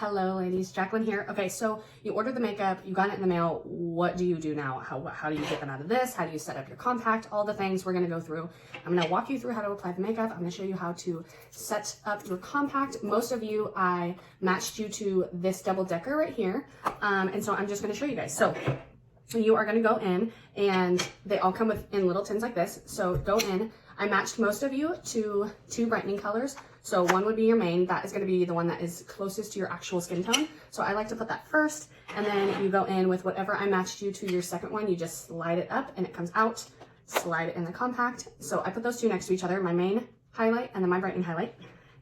Hello ladies, Jacqueline here. Okay, so you ordered the makeup, you got it in the mail. What do you do now? How do you get them out of this? How do you set up your compact? All the things we're gonna go through. I'm gonna walk you through how to apply the makeup. I'm gonna show you how to set up your compact. Most of you, I matched you to this double decker right here. And so I'm just gonna show you guys. So you are gonna go in and they all come in little tins like this. So go in. I matched most of you to 2 brightening colors. So one would be your main, that is gonna be the one that is closest to your actual skin tone. So I like to put that first, and then you go in with whatever I matched you to your second one, you just slide it up and it comes out, slide it in the compact. So I put those 2 next to each other, my main highlight and then my brightening highlight.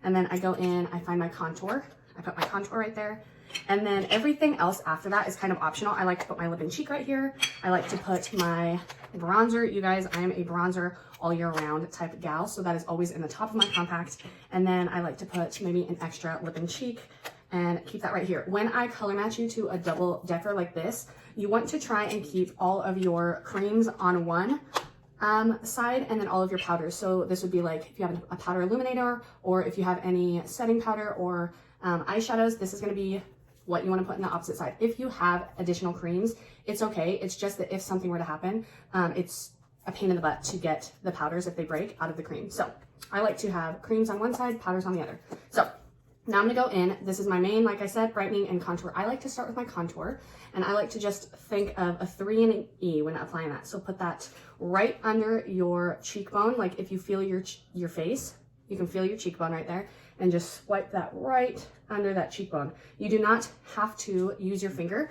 And then I go in, I find my contour, I put my contour right there. And then everything else after that is kind of optional. I like to put my lip and cheek right here. I like to put my bronzer. You guys, I am a bronzer all year round type gal, so that is always in the top of my compact. And then I like to put maybe an extra lip and cheek and keep that right here. When I color match you to a double decker like this, you want to try and keep all of your creams on one side and then all of your powders. So this would be like if you have a powder illuminator, or if you have any setting powder or eyeshadows, this is going to be what you want to put in the opposite side. If you have additional creams, it's okay. It's just that if something were to happen, it's a pain in the butt to get the powders, if they break, out of the cream. So I like to have creams on one side, powders on the other. So now I'm gonna go in. This is my main, like I said, brightening and contour. I like to start with my contour, and I like to just think of a 3 and an E when applying that. So put that right under your cheekbone. Like if you feel your face, you can feel your cheekbone right there, and just swipe that right under that cheekbone. You do not have to use your finger.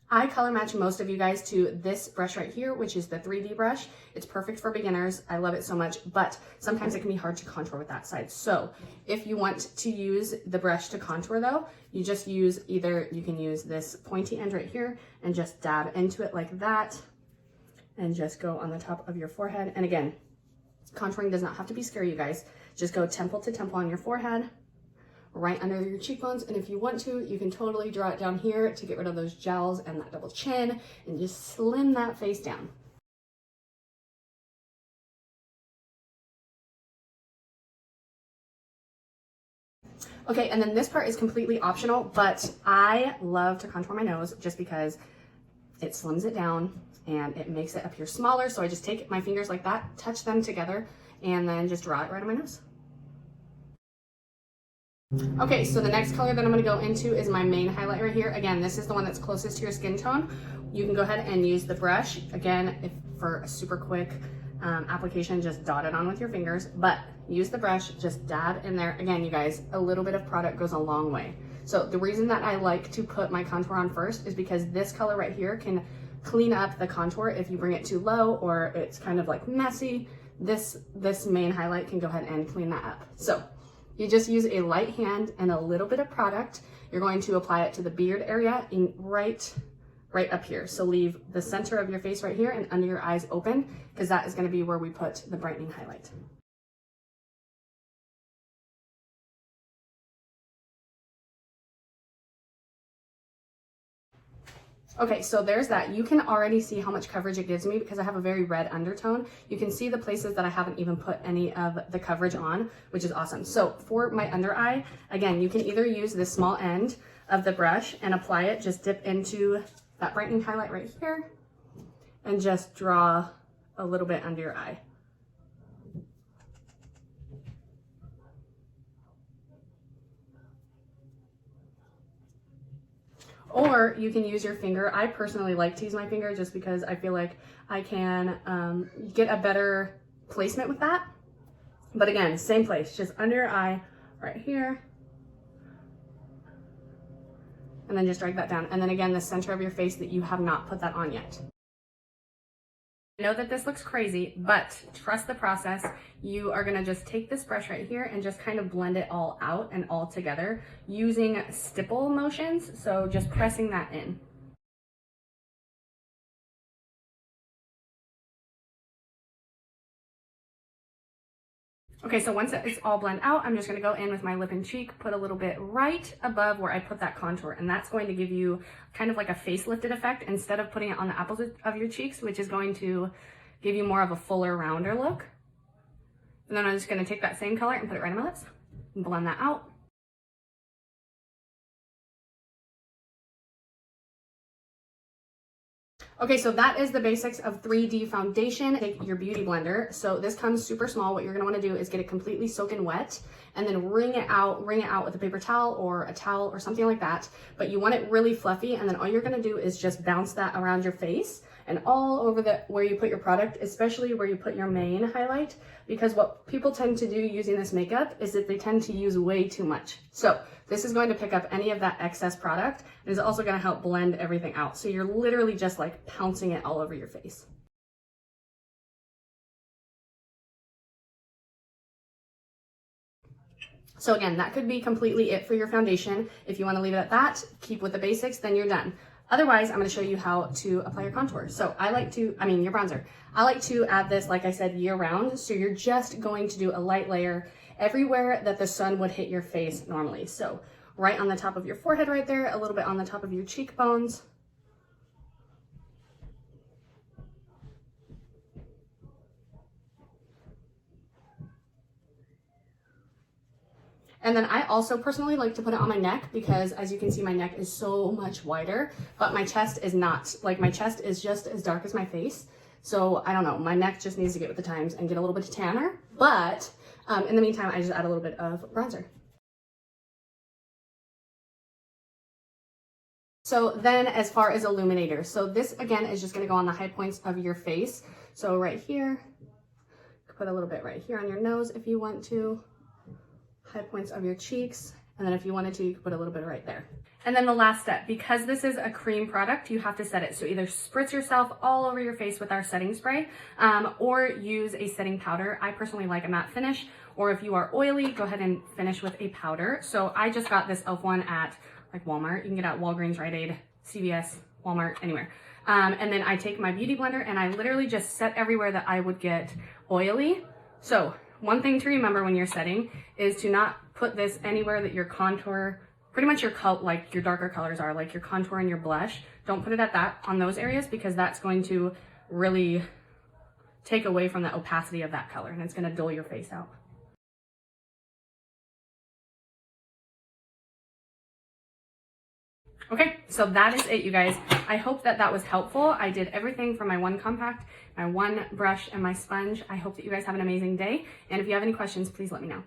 I color match most of you guys to this brush right here, which is the 3D brush. It's perfect for beginners. I love it so much, but sometimes it can be hard to contour with that side. So if you want to use the brush to contour though, you just use you can use this pointy end right here and just dab into it like that, and just go on the top of your forehead. And again, contouring does not have to be scary, you guys. Just go temple to temple on your forehead, right under your cheekbones. And if you want to, you can totally draw it down here to get rid of those jowls and that double chin, and just slim that face down. Okay, and then this part is completely optional, but I love to contour my nose just because it slims it down and it makes it appear smaller. So I just take my fingers like that, touch them together, and then just draw it right on my nose. Okay, so the next color that I'm going to go into is my main highlight right here. Again, this is the one that's closest to your skin tone. You can go ahead and use the brush. Again, for a super quick application, just dot it on with your fingers, but use the brush, just dab in there. Again, you guys, a little bit of product goes a long way. So the reason that I like to put my contour on first is because this color right here can clean up the contour if you bring it too low or it's kind of like messy. This main highlight can go ahead and clean that up. So you just use a light hand and a little bit of product. You're going to apply it to the beard area in right up here. So leave the center of your face right here and under your eyes open, because that is going to be where we put the brightening highlight. Okay, so there's that. You can already see how much coverage it gives me because I have a very red undertone. You can see the places that I haven't even put any of the coverage on, which is awesome. So for my under eye, again, you can either use this small end of the brush and apply it, just dip into that brightening highlight right here and just draw a little bit under your eye. Or you can use your finger. I personally like to use my finger just because I feel like I can get a better placement with that. But again, same place, just under your eye, right here. And then just drag that down. And then again, the center of your face that you have not put that on yet. I know that this looks crazy, but trust the process. You are gonna just take this brush right here and just kind of blend it all out and all together using stipple motions. So just pressing that in. Okay, so once it's all blended out, I'm just gonna go in with my lip and cheek, put a little bit right above where I put that contour, and that's going to give you kind of like a facelifted effect instead of putting it on the apples of your cheeks, which is going to give you more of a fuller, rounder look. And then I'm just gonna take that same color and put it right on my lips and blend that out. Okay, so that is the basics of 3D foundation. Take your beauty blender. So this comes super small. What you're gonna wanna do is get it completely soaking wet and then wring it out with a paper towel or a towel or something like that. But you want it really fluffy, and then all you're gonna do is just bounce that around your face and all over where you put your product, especially where you put your main highlight, because what people tend to do using this makeup is that they tend to use way too much. So this is going to pick up any of that excess product, and is also gonna help blend everything out. So you're literally just like pouncing it all over your face. So again, that could be completely it for your foundation. If you wanna leave it at that, keep with the basics, then you're done. Otherwise, I'm gonna show you how to apply your contour. So your bronzer. I like to add this, like I said, year round. So you're just going to do a light layer everywhere that the sun would hit your face normally. So right on the top of your forehead right there, a little bit on the top of your cheekbones. And then I also personally like to put it on my neck because, as you can see, my neck is so much wider, but my chest is not. Like, my chest is just as dark as my face. So I don't know, my neck just needs to get with the times and get a little bit tanner. But in the meantime, I just add a little bit of bronzer. So then as far as illuminator, so this again is just gonna go on the high points of your face. So right here, put a little bit right here on your nose if you want to. High points of your cheeks, and then if you wanted to, you could put a little bit right there. And then the last step, because this is a cream product, you have to set it. So either spritz yourself all over your face with our setting spray, or use a setting powder. I personally like a matte finish, or if you are oily, go ahead and finish with a powder. So I just got this e.l.f. one at like Walmart. You can get it at Walgreens, Rite Aid, CVS, Walmart, anywhere. And then I take my beauty blender and I literally just set everywhere that I would get oily. So one thing to remember when you're setting is to not put this anywhere that your contour, pretty much your darker colors are, like your contour and your blush. Don't put it on those areas, because that's going to really take away from the opacity of that color, and it's gonna dull your face out. Okay, so that is it, you guys. I hope that that was helpful. I did everything from my one compact, my one brush, and my sponge. I hope that you guys have an amazing day. And if you have any questions, please let me know.